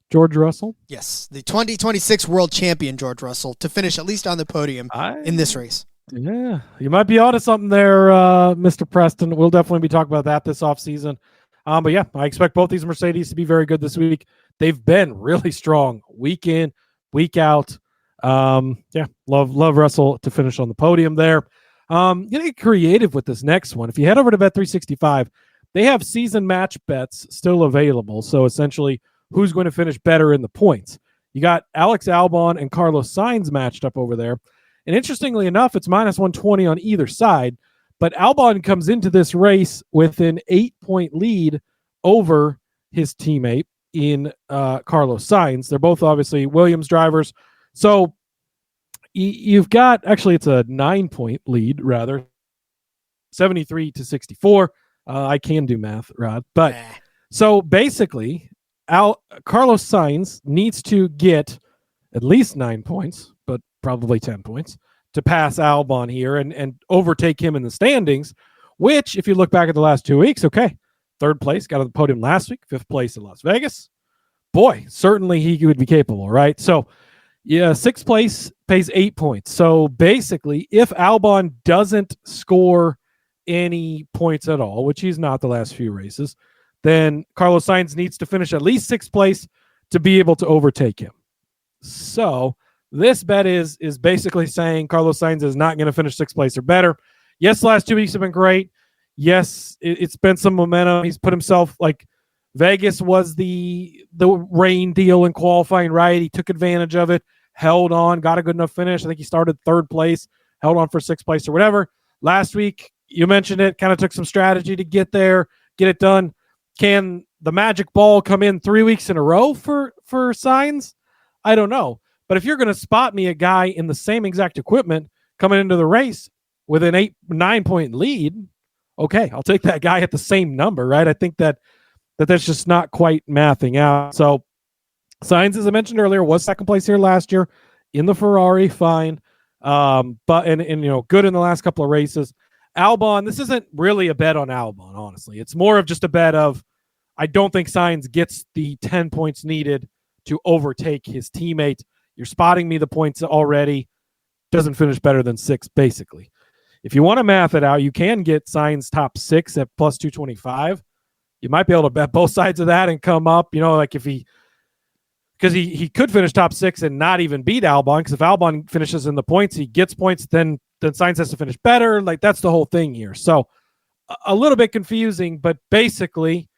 George Russell. Yes, the 2026 world champion, George Russell, to finish at least on the podium in this race. Yeah, you might be onto something there, Mr. Preston. We'll definitely be talking about that this offseason. But yeah, I expect both these Mercedes to be very good this week. They've been really strong week in, week out. Love Russell to finish on the podium there. Get creative with this next one. If you head over to Bet365, they have season match bets still available. So essentially, who's going to finish better in the points? You got Alex Albon and Carlos Sainz matched up over there. And interestingly enough, it's minus 120 on either side. But Albon comes into this race with an 8-point lead over his teammate in Carlos Sainz. They're both obviously Williams drivers. So you've got, actually it's a 9-point lead rather, 73-64. I can do math, Rod. But so basically, Carlos Sainz needs to get at least 9 points, but probably 10 points to pass Albon here and overtake him in the standings, which, if you look back at the last 2 weeks, okay, third place, got on the podium last week, fifth place in Las Vegas. Boy, certainly he would be capable, right? So, yeah, sixth place pays 8 points. So basically, if Albon doesn't score any points at all, which he's not the last few races, then Carlos Sainz needs to finish at least sixth place to be able to overtake him. So this bet is basically saying Carlos Sainz is not going to finish sixth place or better. Yes, the last 2 weeks have been great. Yes, it's been some momentum. He's put himself, like, Vegas was the rain deal in qualifying, right? He took advantage of it, held on, got a good enough finish. I think he started third place, held on for sixth place or whatever. Last week, you mentioned it, kind of took some strategy to get there, get it done. Can the magic ball come in 3 weeks in a row for Sainz? I don't know. But if you're going to spot me a guy in the same exact equipment coming into the race with an 9-point lead, okay, I'll take that guy at the same number, right? I think that's just not quite mathing out. So Sainz, as I mentioned earlier, was second place here last year in the Ferrari, fine. But good in the last couple of races. Albon, this isn't really a bet on Albon, honestly. It's more of just a bet of, I don't think Sainz gets the 10 points needed to overtake his teammate. You're spotting me the points already. Doesn't finish better than 6, basically. If you want to math it out, you can get Sainz top 6 at plus 225. You might be able to bet both sides of that and come up, like if because he could finish top 6 and not even beat Albon, because if Albon finishes in the points, he gets points, then Sainz has to finish better. Like, that's the whole thing here. So a little bit confusing, but basically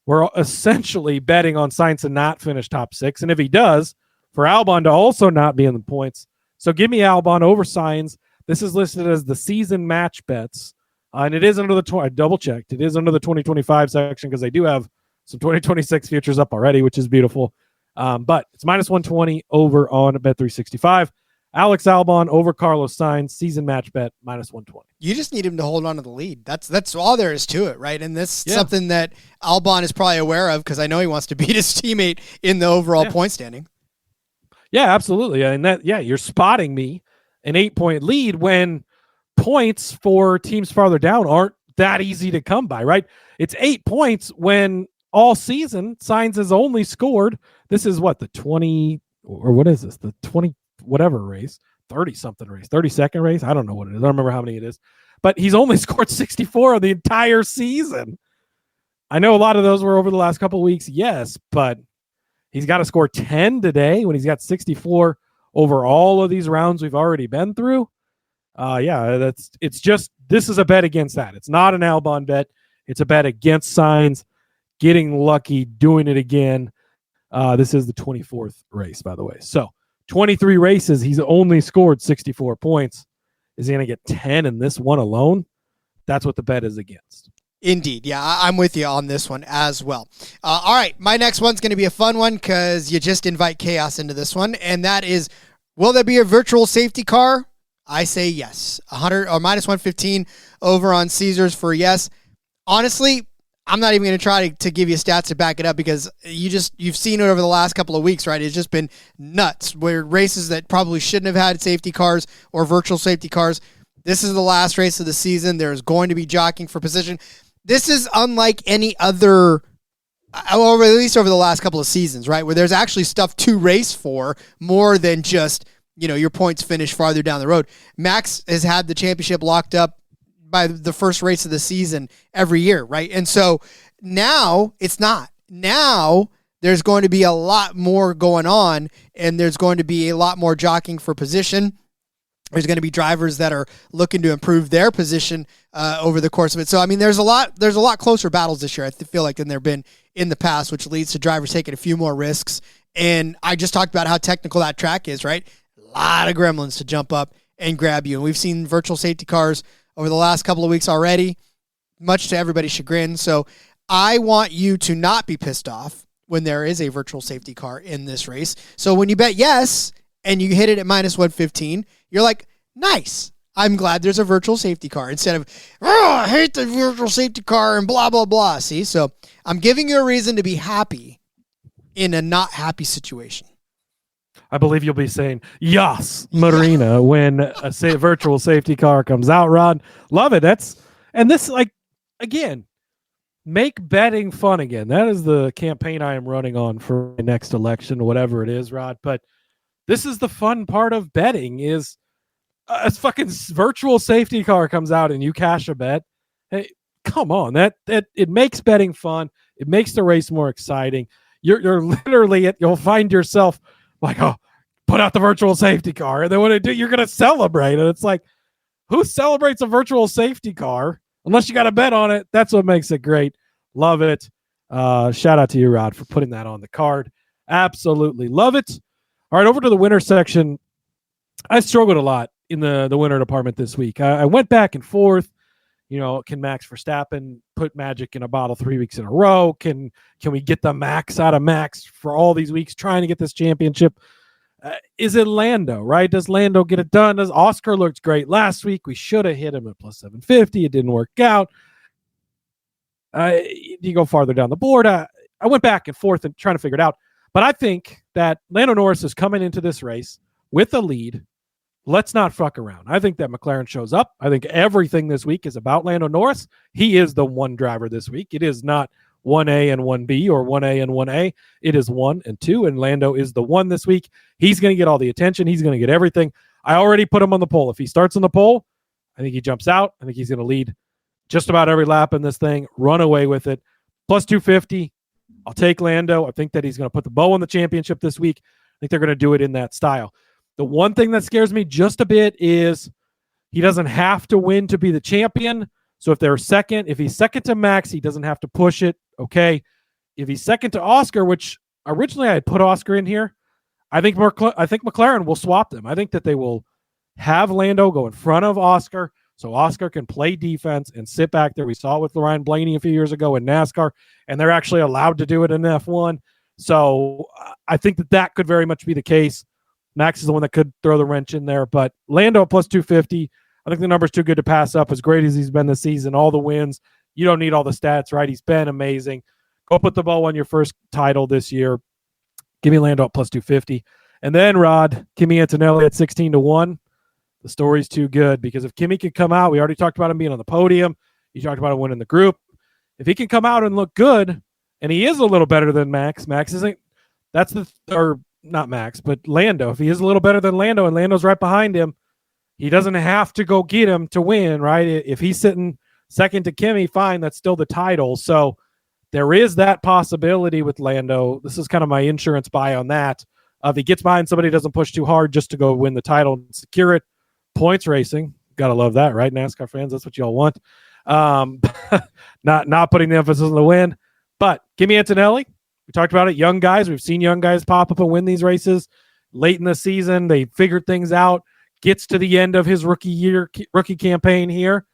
we're essentially betting on Sainz to not finish top 6. And if he does, for Albon to also not be in the points. So give me Albon over Sainz. This is listed as the season match bets. And it is under I double-checked. It is under the 2025 section, because they do have some 2026 futures up already, which is beautiful. But it's minus 120 over on Bet365. Alex Albon over Carlos Sainz, season match bet, minus 120. You just need him to hold on to the lead. That's all there is to it, right? And this is something that Albon is probably aware of, because I know he wants to beat his teammate in the overall point standing. Yeah, absolutely. And you're spotting me an 8-point lead when points for teams farther down aren't that easy to come by, right? It's 8 points when all season Sainz has only scored. This is what, the 20, or what is this? The 20 whatever race, 30-something race, 32nd race. I don't know what it is. I don't remember how many it is. But he's only scored 64 of the entire season. I know a lot of those were over the last couple of weeks, yes, but he's got to score 10 today when he's got 64 over all of these rounds we've already been through. It's just, this is a bet against that. It's not an Albon bet. It's a bet against Sainz getting lucky, doing it again. This is the 24th race, by the way. So 23 races, he's only scored 64 points. Is he going to get 10 in this one alone? That's what the bet is against. Indeed. Yeah, I'm with you on this one as well. All right, my next one's going to be a fun one because you just invite chaos into this one, and that is, will there be a virtual safety car? I say yes. 100 or minus 115 over on Caesars for yes. Honestly, I'm not even going to try to give you stats to back it up because you've seen it over the last couple of weeks, right? It's just been nuts where races that probably shouldn't have had safety cars or virtual safety cars. This is the last race of the season. There's going to be jockeying for position. This is unlike any other, or at least over the last couple of seasons, right? Where there's actually stuff to race for more than just, your points finish farther down the road. Max has had the championship locked up by the first race of the season every year, right? And so now it's not. Now there's going to be a lot more going on, and there's going to be a lot more jockeying for position. There's going to be drivers that are looking to improve their position over the course of it. So, I mean, there's a lot closer battles this year, I feel like, than there have been in the past, which leads to drivers taking a few more risks. And I just talked about how technical that track is, right? A lot of gremlins to jump up and grab you. And we've seen virtual safety cars over the last couple of weeks already, much to everybody's chagrin. So I want you to not be pissed off when there is a virtual safety car in this race. So when you bet yes and you hit it at minus 115, you're like, nice. I'm glad there's a virtual safety car instead of, I hate the virtual safety car and blah, blah, blah. See, so I'm giving you a reason to be happy in a not happy situation. I believe you'll be saying Yas Marina when a virtual safety car comes out, Rod. Love it. Again, make betting fun again. That is the campaign I am running on for my next election, whatever it is, Rod. But this is the fun part of betting is a fucking virtual safety car comes out and you cash a bet. Hey, come on. That it makes betting fun. It makes the race more exciting. You're literally, you'll find yourself like, oh, put out the virtual safety car. And then when they do, you're going to celebrate. And it's like, who celebrates a virtual safety car? Unless you got a bet on it. That's what makes it great. Love it. Shout out to you, Rod, for putting that on the card. Absolutely love it. All right, over to the winner section. I struggled a lot in the winner department this week. I went back and forth. Can Max Verstappen put magic in a bottle 3 weeks in a row? Can we get the max out of Max for all these weeks trying to get this championship? Is it Lando, right? Does Lando get it done? Does Oscar looked great last week? We should have hit him at plus 750. It didn't work out. You go farther down the board. I went back and forth and trying to figure it out. But I think that Lando Norris is coming into this race with a lead. Let's not fuck around. I think that McLaren shows up. I think everything this week is about Lando Norris. He is the one driver this week. It is not 1A and 1B or 1A and 1A. It is 1 and 2, and Lando is the one this week. He's going to get all the attention. He's going to get everything. I already put him on the pole. If he starts on the pole, I think he jumps out. I think he's going to lead just about every lap in this thing, run away with it. Plus 250. I'll take Lando. I think that he's going to put the bow on the championship this week. I think they're going to do it in that style. The one thing that scares me just a bit is he doesn't have to win to be the champion. So if he's second to Max, he doesn't have to push it. Okay. If he's second to Oscar, which originally I had put Oscar in here, I think McLaren will swap them. I think that they will have Lando go in front of Oscar so Oscar can play defense and sit back there. We saw it with Ryan Blaney a few years ago in NASCAR, and they're actually allowed to do it in F1. So I think that could very much be the case. Max is the one that could throw the wrench in there, but Lando plus 250, I think the number's too good to pass up. As great as he's been this season, all the wins, you don't need all the stats, right? He's been amazing. Go put the ball on your first title this year. Give me Lando at plus 250. And then, Rod, Kimi Antonelli at 16-1. The story's too good because if Kimi can come out, we already talked about him being on the podium. You talked about him winning the group. If he can come out and look good, and he is a little better than Max, not Max, but Lando. If he is a little better than Lando and Lando's right behind him, he doesn't have to go get him to win, right? If he's sitting second to Kimi, fine, that's still the title. So there is that possibility with Lando. This is kind of my insurance buy on that. If he gets behind somebody, doesn't push too hard just to go win the title and secure it. Points racing, got to love that, right? NASCAR fans, that's what y'all want. Not putting the emphasis on the win. But Kimi Antonelli, we talked about it, young guys. We've seen young guys pop up and win these races. late in the season. They figured things out. Gets to the end of his rookie campaign here.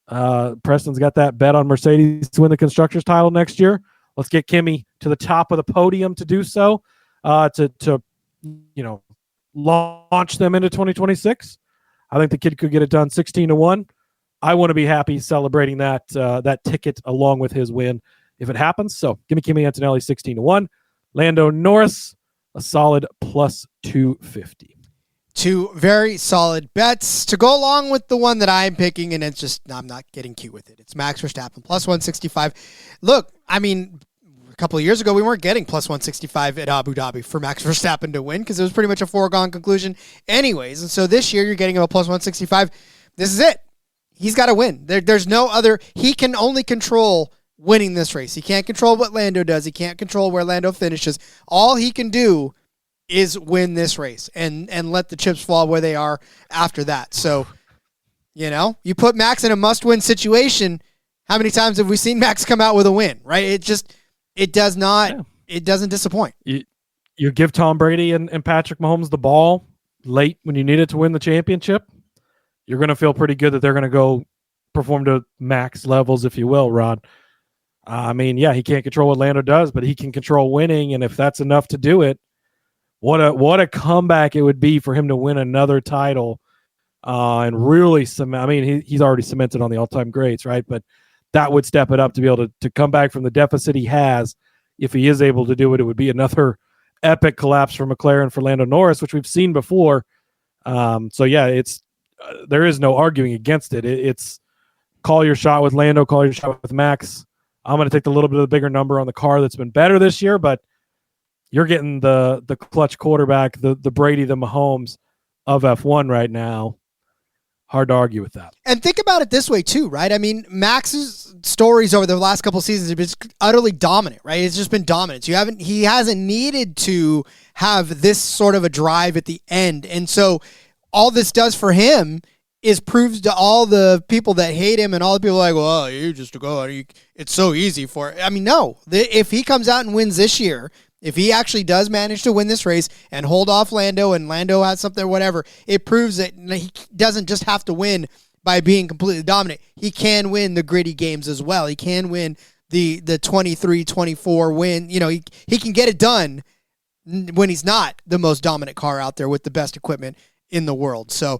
Preston's got that bet on Mercedes to win the constructors title next year. Let's get Kimi to the top of the podium to do so, to launch them into 2026. I think the kid could get it done 16-1. I want to be happy celebrating that ticket along with his win if it happens. So give me Kimi Antonelli 16-1. Lando Norris, a solid plus 250. Two very solid bets to go along with the one that I'm picking, and it's just, I'm not getting cute with it. It's Max Verstappen, plus 165. Look, I mean, a couple of years ago, we weren't getting plus 165 at Abu Dhabi for Max Verstappen to win because it was pretty much a foregone conclusion anyways. And so this year, you're getting him a plus 165. This is it. He's got to win. There's no other. He can only control winning this race. He can't control what Lando does. He can't control where Lando finishes. All he can do is win this race and let the chips fall where they are after that. So, you put Max in a must-win situation. How many times have we seen Max come out with a win, right? It doesn't disappoint. You give Tom Brady and Patrick Mahomes the ball late when you need it to win the championship, you're going to feel pretty good that they're going to go perform to max levels, if you will, Rod. He can't control what Lando does, but he can control winning, and if that's enough to do it, what a comeback it would be for him to win another title and really cement. He's already cemented on the all-time greats, right? But that would step it up to be able to come back from the deficit he has. If he is able to do it, it would be another epic collapse for McLaren for Lando Norris, which we've seen before. It's there is no arguing against it. It's call your shot with Lando, call your shot with Max. I'm going to take a little bit of the bigger number on the car that's been better this year, but you're getting the clutch quarterback, the Brady, the Mahomes of F1 right now. Hard to argue with that. And think about it this way too, right? Max's stories over the last couple of seasons have been utterly dominant, right? It's just been dominant. He hasn't needed to have this sort of a drive at the end. And so all this does for him is proves to all the people that hate him and all the people like, well, you just go, it's so easy for it. No. If he comes out and wins this year, if he actually does manage to win this race and hold off Lando and Lando has something or whatever, it proves that he doesn't just have to win by being completely dominant. He can win the gritty games as well. He can win the 23-24 win. He can get it done when he's not the most dominant car out there with the best equipment in the world. So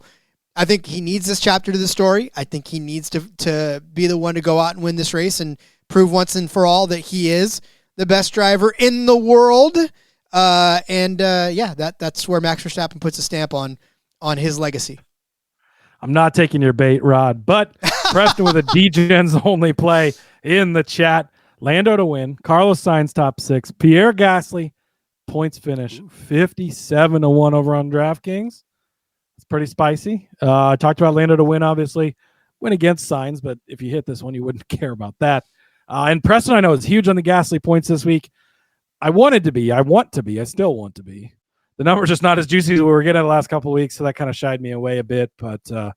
I think he needs this chapter to the story. I think he needs to be the one to go out and win this race and prove once and for all that he is the best driver in the world. That's where Max Verstappen puts a stamp on his legacy. I'm not taking your bait, Rod, but Preston with a D-Gens only play in the chat. Lando to win, Carlos Sainz top 6, Pierre Gasly points finish 57-1 over on DraftKings. It's pretty spicy. I talked about Lando to win, obviously. Win against Sainz, but if you hit this one, you wouldn't care about that. And Preston, I know, is huge on the Gasly points this week. I want to be. I still want to be. The number's just not as juicy as we were getting the last couple of weeks, so that kind of shied me away a bit, but I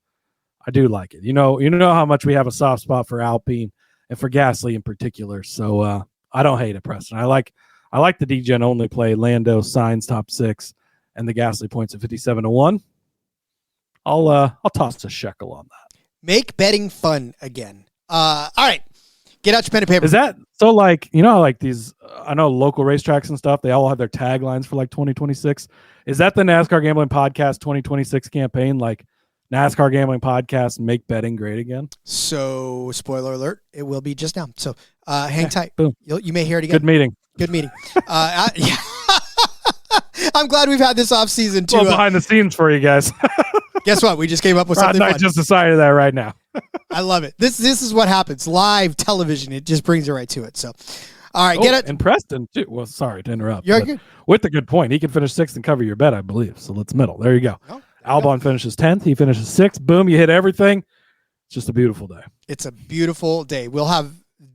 do like it. You know how much we have a soft spot for Alpine and for Gasly in particular, so I don't hate it, Preston. I like the D-Gen only play, Lando, Sainz top 6, and the Gasly points at 57-1. I'll toss a shekel on that. Make betting fun again. All right. Get out your pen and paper. Is that so? Like these, I know local racetracks and stuff. They all have their taglines for 2026. Is that the NASCAR Gambling Podcast 2026 campaign? Like NASCAR Gambling Podcast, make betting great again. So, spoiler alert, it will be just now. So, hang tight. Boom. You may hear it again. Good meeting. Yeah. I'm glad we've had this off season too. Behind the scenes for you guys. Guess what? We just came up with something fun. I just decided that right now. I love it. This is what happens. Live television. It just brings you right to it. So, all right, get it. And Preston too. Well, sorry to interrupt. You're good. With the good point, he can finish 6th and cover your bet, I believe. So let's middle. There you go. Albon finishes 10th. He finishes 6th. Boom, you hit everything. It's just a beautiful day. It's a beautiful day. We'll have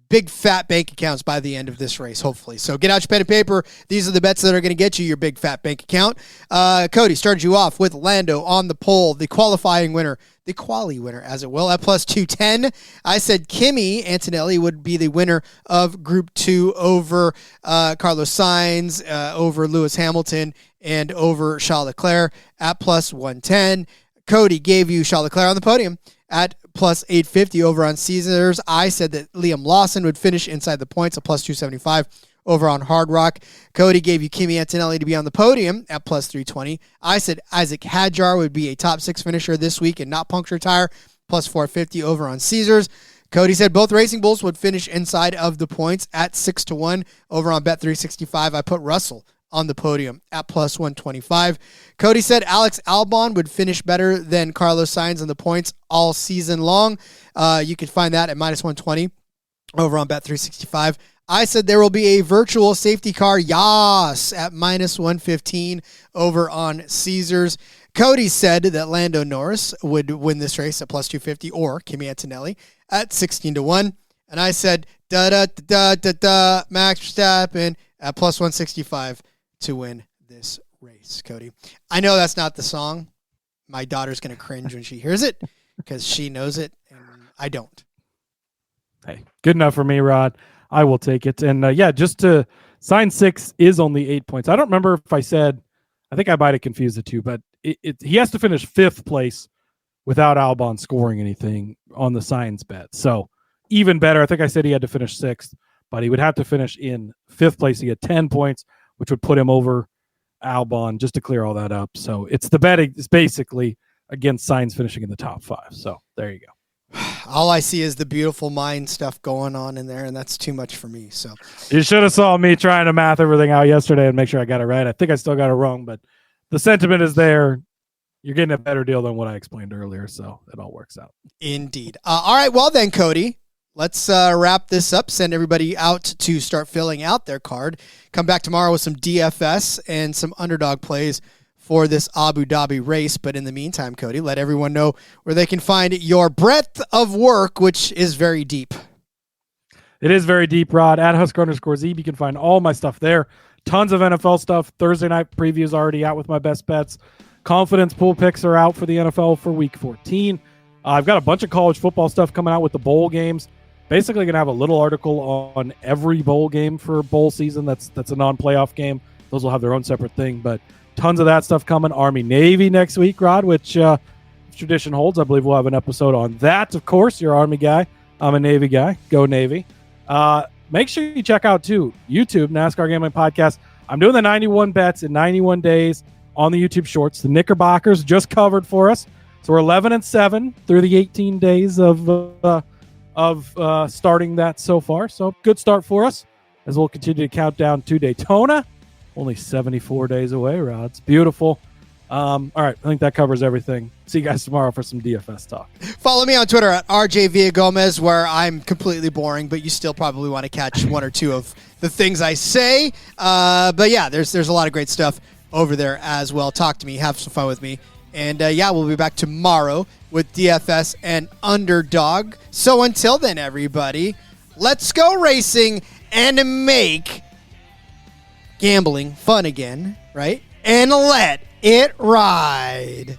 big fat bank accounts by the end of this race, hopefully. So get out your pen and paper. These are the bets that are going to get you your big fat bank account. Cody started you off with Lando on the pole, the qualifying winner, the quali winner, as it will, at plus 210. I said Kimi Antonelli would be the winner of Group 2 over Carlos Sainz, over Lewis Hamilton, and over Charles Leclerc at plus 110. Cody gave you Charles Leclerc on the podium at plus 850 over on Caesars. I said that Liam Lawson would finish inside the points at plus 275 over on Hard Rock. Cody gave you Kimi Antonelli to be on the podium at plus 320. I said Isack Hadjar would be a top 6 finisher this week and not puncture tire, plus 450 over on Caesars. Cody said both Racing Bulls would finish inside of the points at 6-1 over on Bet365. I put Russell on the podium at plus 125. Cody said Alex Albon would finish better than Carlos Sainz in the points all season long. You can find that at minus 120 over on Bet365. I said there will be a virtual safety car, Yas, at minus 115 over on Caesars. Cody said that Lando Norris would win this race at plus 250 or Kimi Antonelli at 16-1. And I said Max Verstappen at plus 165 to win this race, Cody. I know that's not the song. My daughter's going to cringe when she hears it because she knows it and I don't. Hey, good enough for me, Rod. I will take it. And just to sign 6 is only 8 points. I don't remember if I said, I think I might have confused the two, but he has to finish 5th place without Albon scoring anything on the Sainz bet. So even better. I think I said he had to finish 6th, but he would have to finish in 5th place to get 10 points, which would put him over Albon, just to clear all that up. So it's the bet is basically against Sainz finishing in the top 5. So there you go. All I see is the beautiful mind stuff going on in there, and that's too much for me. So you should have saw me trying to math everything out yesterday and make sure I got it right. I think I still got it wrong, but the sentiment is there. You're getting a better deal than what I explained earlier, so it all works out. Indeed. All right, well then, Cody, let's wrap this up. Send everybody out to start filling out their card. Come back tomorrow with some DFS and some underdog plays for this Abu Dhabi race. But in the meantime, Cody, let everyone know where they can find your breadth of work, which is very deep. It is very deep, Rod. At Husker_Zeeb, you can find all my stuff there. Tons of NFL stuff. Thursday night previews already out with my best bets. Confidence pool picks are out for the NFL for Week 14. I've got a bunch of college football stuff coming out with the bowl games. Basically going to have a little article on every bowl game for bowl season. That's a non-playoff game. Those will have their own separate thing, but tons of that stuff coming. Army-Navy next week, Rod, which if tradition holds, I believe we'll have an episode on that. Of course, you're an Army guy. I'm a Navy guy. Go Navy. Make sure you check out, too, YouTube, NASCAR Gambling Podcast. I'm doing the 91 bets in 91 days on the YouTube Shorts. The Knickerbockers just covered for us. So we're 11-7 through the 18 days of starting that so far. So good start for us as we'll continue to count down to Daytona. Only 74 days away, Rod. It's beautiful. All right, I think that covers everything. See you guys tomorrow for some DFS talk. Follow me on Twitter at RJ Villagomez, where I'm completely boring, but you still probably want to catch one or two of the things I say. But yeah, there's a lot of great stuff over there as well. Talk to me, have some fun with me. And we'll be back tomorrow with DFS and Underdog. So until then, everybody, let's go racing and make gambling fun again, right? And let it ride.